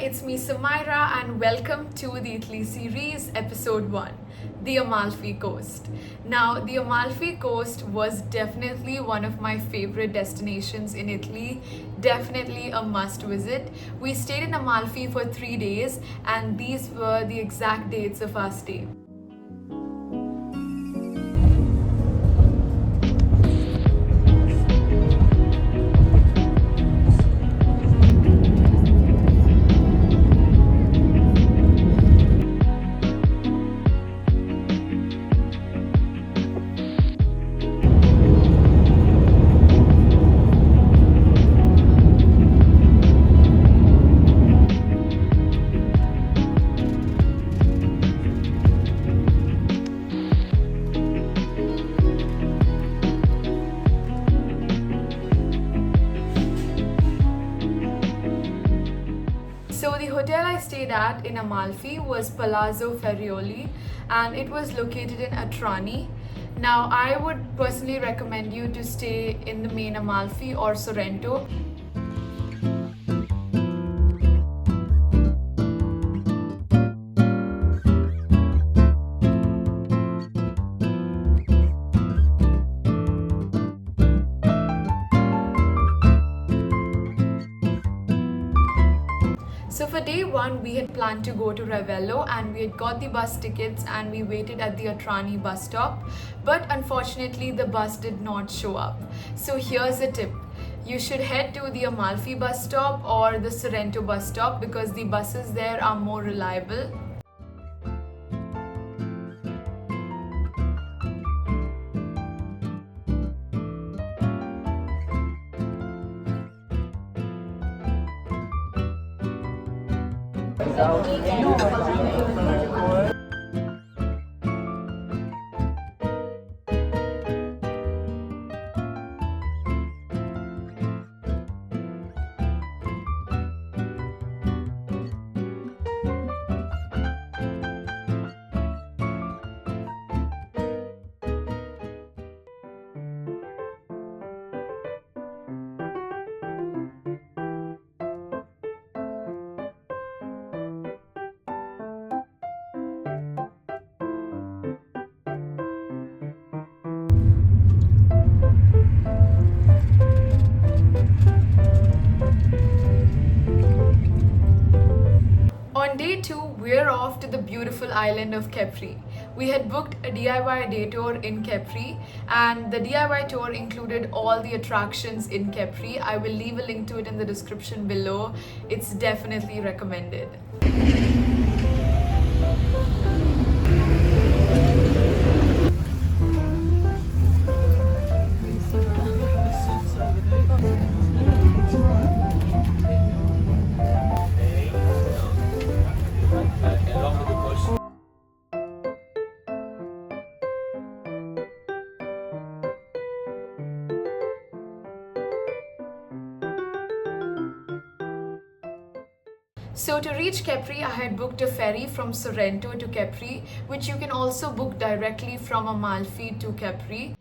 it's me Sumaira and welcome to the Italy series episode 1, the Amalfi Coast. Now, the Amalfi Coast was definitely one of my favorite destinations in Italy, definitely a must visit. We stayed in Amalfi for 3 days and these were the exact dates of our stay. So the hotel I stayed at in Amalfi was Palazzo Ferrioli and it was located in Atrani. Now I would personally recommend you to stay in the main Amalfi or Sorrento. So for day 1, we had planned to go to Ravello and we had got the bus tickets and we waited at the Atrani bus stop. But unfortunately, the bus did not show up. So here's a tip. You should head to the Amalfi bus stop or the Sorrento bus stop because the buses there are more reliable. On day 2, we're off to the beautiful island of Capri. We had booked a DIY day tour in Capri and the DIY tour included all the attractions in Capri. I will leave a link to it in the description below. It's definitely recommended. So to reach Capri, I had booked a ferry from Sorrento to Capri, which you can also book directly from Amalfi to Capri.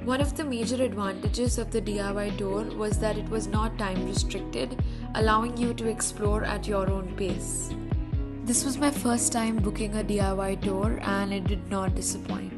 One of the major advantages of the DIY tour was that it was not time restricted, allowing you to explore at your own pace. This was my first time booking a DIY tour and it did not disappoint.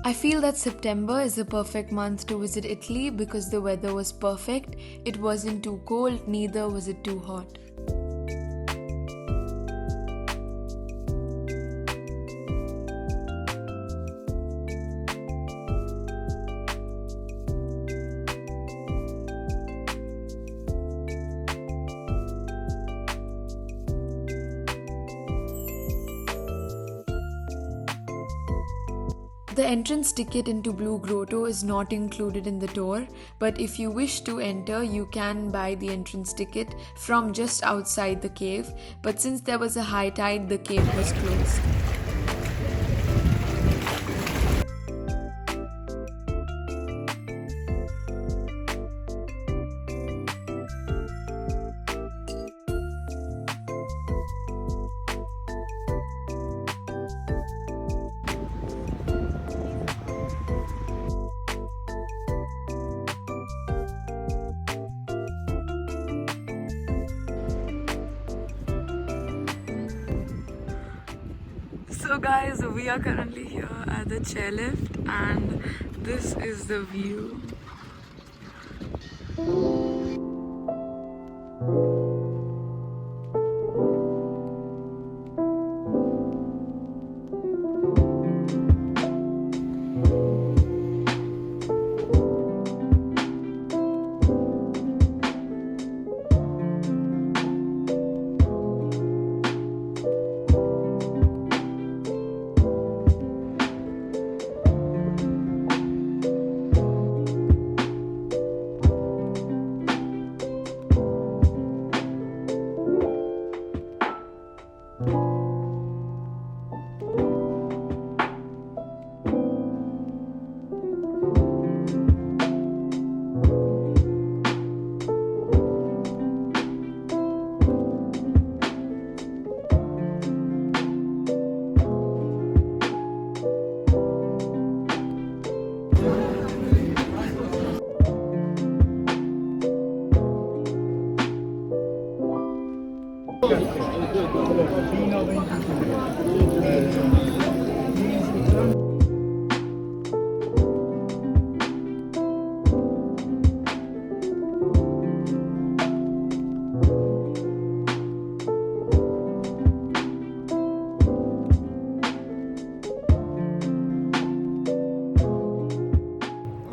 I feel that September is a perfect month to visit Italy because the weather was perfect. It wasn't too cold, neither was it too hot. The entrance ticket into Blue Grotto is not included in the tour, but if you wish to enter, you can buy the entrance ticket from just outside the cave, but since there was a high tide, the cave was closed. So guys, we are currently here at the chairlift and this is the view.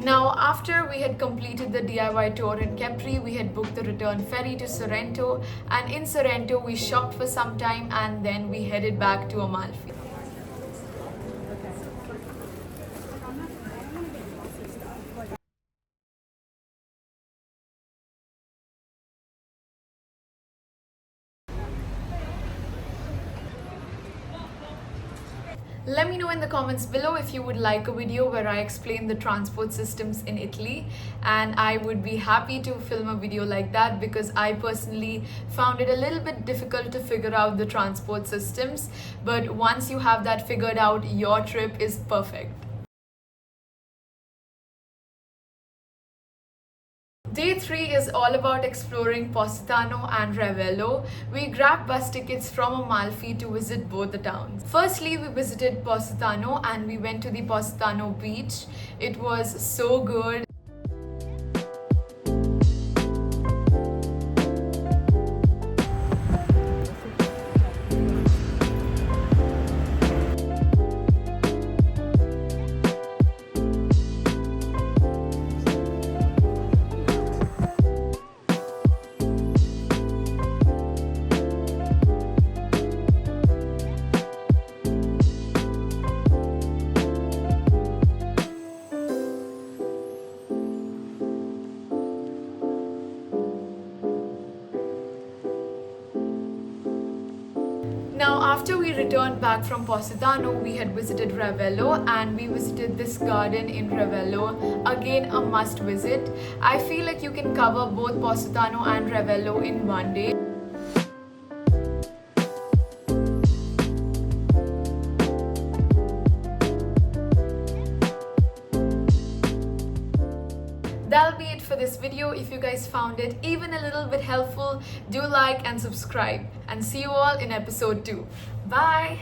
Now, after we had completed the DIY tour in Capri, we had booked the return ferry to Sorrento, and in Sorrento we shopped for some time and then we headed back to Amalfi. Let me know in the comments below if you would like a video where I explain the transport systems in Italy, and I would be happy to film a video like that because I personally found it a little bit difficult to figure out the transport systems, but once you have that figured out, your trip is perfect. Day 3 is all about exploring Positano and Ravello. We grabbed bus tickets from Amalfi to visit both the towns. Firstly, we visited Positano and we went to the Positano beach. It was so good. Now, after we returned back from Positano, we had visited Ravello and we visited this garden in Ravello. Again, a must visit. I feel like you can cover both Positano and Ravello in one day. That'll be it for this video. If you guys found it even a little bit helpful, do like and subscribe. And see you all in episode 2. Bye!